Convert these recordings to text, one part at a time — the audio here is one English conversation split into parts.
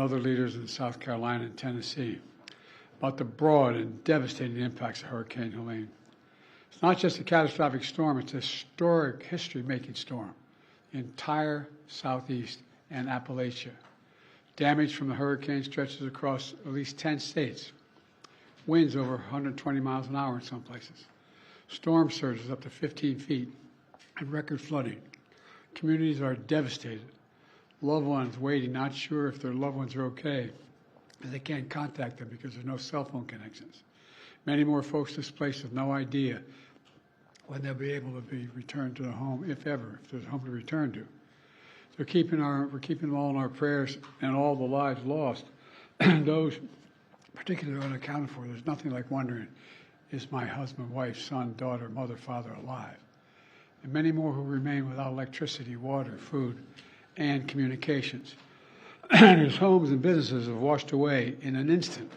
other leaders in South Carolina and Tennessee about the broad and devastating impacts of Hurricane Helene. It's not just a catastrophic storm, it's a historic, history-making storm. The entire Southeast and Appalachia. Damage from the hurricane stretches across at least 10 states. Winds over 120 miles an hour in some places. Storm surges up to 15 feet and record flooding. Communities are devastated. Loved ones waiting, not sure if their loved ones are okay, and they can't contact them because there's no cell phone connections. Many more folks displaced with no idea when they'll be able to be returned to the home, if ever, if there's a home to return to. So we're keeping them all in our prayers, and all the lives lost, and those particularly unaccounted for. There's nothing like wondering, is my husband, wife, son, daughter, mother, father alive? And many more who remain without electricity, water, food, and communications. Whose homes and businesses have washed away in an instant.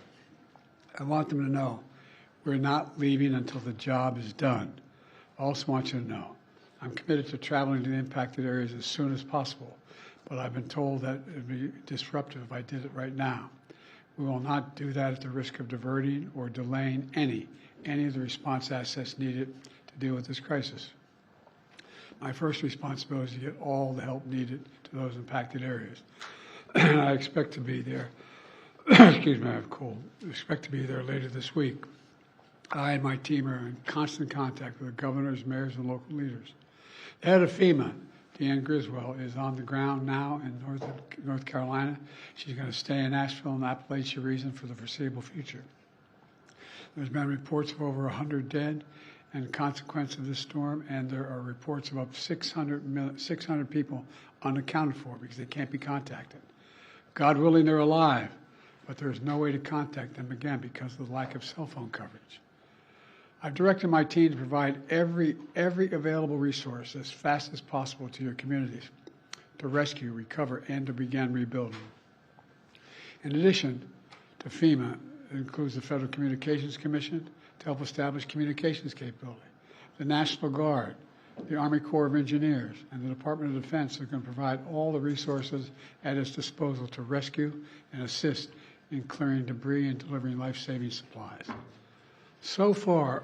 I want them to know we're not leaving until the job is done. I also want you to know I'm committed to traveling to the impacted areas as soon as possible, but I've been told that it would be disruptive if I did it right now. We will not do that at the risk of diverting or delaying any of the response assets needed to deal with this crisis. My first responsibility is to get all the help needed to those impacted areas. And I expect to be there, excuse me, I have a cold. I expect to be there later this week. I and my team are in constant contact with the governors, mayors, and local leaders. The head of FEMA, Deanne Griswold, is on the ground now in North Carolina. She's going to stay in Asheville and Appalachia region for the foreseeable future. There's been reports of over 100 dead and consequence of this storm, and there are reports of up to 600 people unaccounted for because they can't be contacted. God willing, they're alive, but there's no way to contact them again because of the lack of cell phone coverage. I've directed my team to provide every available resource as fast as possible to your communities to rescue, recover, and to begin rebuilding. In addition to FEMA, it includes the Federal Communications Commission to help establish communications capability, the National Guard, the Army Corps of Engineers, and the Department of Defense are going to provide all the resources at its disposal to rescue and assist in clearing debris and delivering life-saving supplies. So far,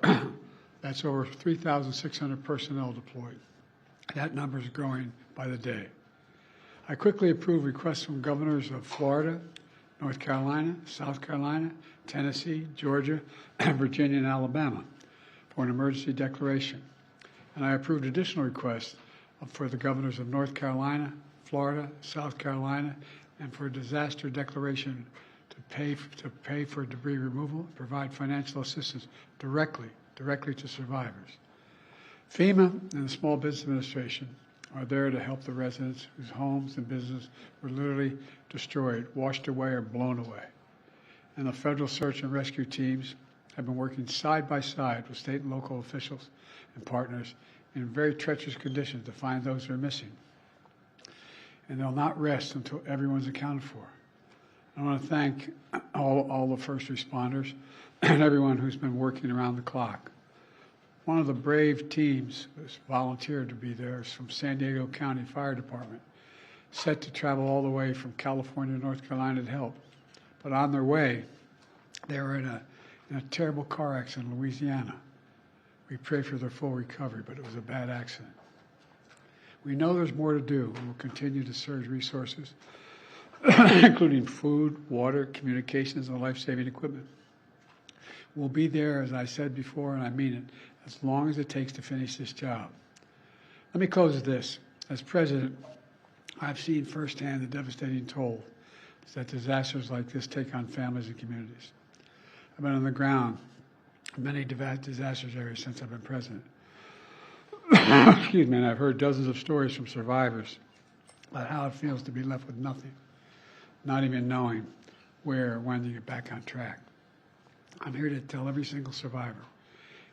that's over 3,600 personnel deployed. That number is growing by the day. I quickly approved requests from governors of Florida, North Carolina, South Carolina, Tennessee, Georgia, Virginia, and Alabama for an emergency declaration. And I approved additional requests for the governors of North Carolina, Florida, South Carolina, and for a disaster declaration to pay for debris removal and provide financial assistance directly to survivors. FEMA and the Small Business Administration are there to help the residents whose homes and businesses were literally destroyed, washed away, or blown away. And the federal search and rescue teams have been working side by side with state and local officials and partners in very treacherous conditions to find those who are missing. And they'll not rest until everyone's accounted for. I want to thank all the first responders and everyone who's been working around the clock. One of the brave teams who's volunteered to be there is from San Diego County Fire Department, set to travel all the way from California to North Carolina to help. But on their way, they were in a terrible car accident in Louisiana. We pray for their full recovery, but it was a bad accident. We know there's more to do, and we'll continue to surge resources, including food, water, communications, and life-saving equipment. We'll be there, as I said before, and I mean it, as long as it takes to finish this job. Let me close with this. As president, I've seen firsthand the devastating toll that disasters like this take on families and communities. I've been on the ground in many disaster areas since I've been president. Excuse me, and I've heard dozens of stories from survivors about how it feels to be left with nothing, not even knowing where or when to get back on track. I'm here to tell every single survivor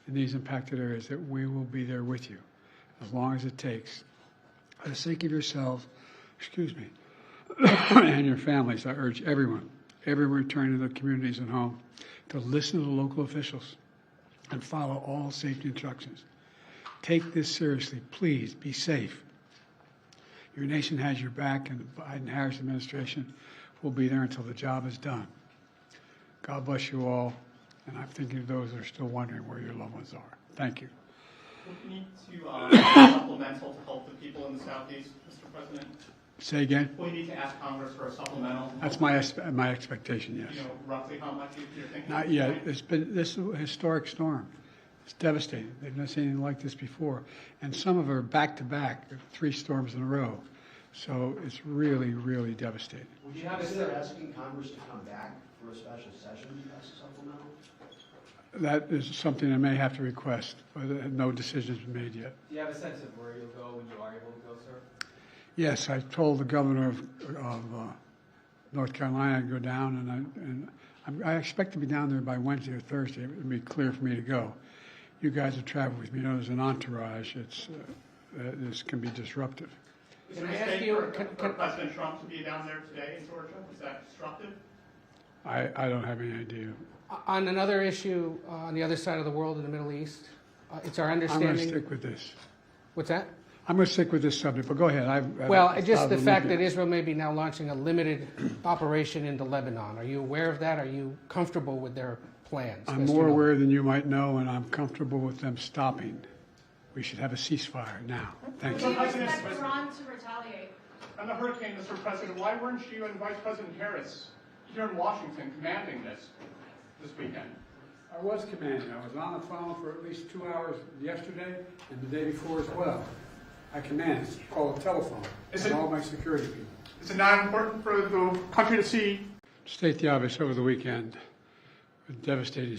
in these impacted areas that we will be there with you as long as it takes. For the sake of yourselves, and your families, I urge everyone returning to their communities and home to listen to the local officials and follow all safety instructions. Take this seriously. Please be safe. Your nation has your back, and the Biden-Harris administration will be there until the job is done. God bless you all, and I'm thinking of those that are still wondering where your loved ones are. Thank you. We need to supplemental to help the people in the Southeast, Mr. President. Say again? We need to ask Congress for a supplemental. That's my expectation, yes. You know, roughly how much you're thinking? Not yet. This is a historic storm. It's devastating. They've never seen anything like this before. And some of them are back-to-back, 3 storms in a row. So it's really, really devastating. Would you consider asking Congress to come back for a special session to pass a supplemental? That is something I may have to request, but no decision's been made yet. Do you have a sense of where you'll go when you are able to go, sir? Yes, I told the governor of North Carolina to go down, and I expect to be down there by Wednesday or Thursday. It would be clear for me to go. You guys have traveled with me. You know, there's an entourage. This can be disruptive. Is there a mistake for President Trump to be down there today in Georgia? Is that disruptive? I don't have any idea. On another issue, on the other side of the world in the Middle East, it's our understanding. I'm going to stick with this. What's that? I'm going to stick with this subject, but go ahead. Well, just the fact that Israel may be now launching a limited operation into Lebanon. Are you aware of that? Are you comfortable with their plans? I'm more aware than you might know, and I'm comfortable with them stopping. We should have a ceasefire now. Thank you. Do you expect Iran to retaliate? On the hurricane, Mr. President, why weren't you and Vice President Harris here in Washington commanding this weekend? I was commanding. I was on the phone for at least 2 hours yesterday and the day before as well. I command. It's called a telephone. All my security people. Is it not important for the country to see? State the obvious, over the weekend, a devastating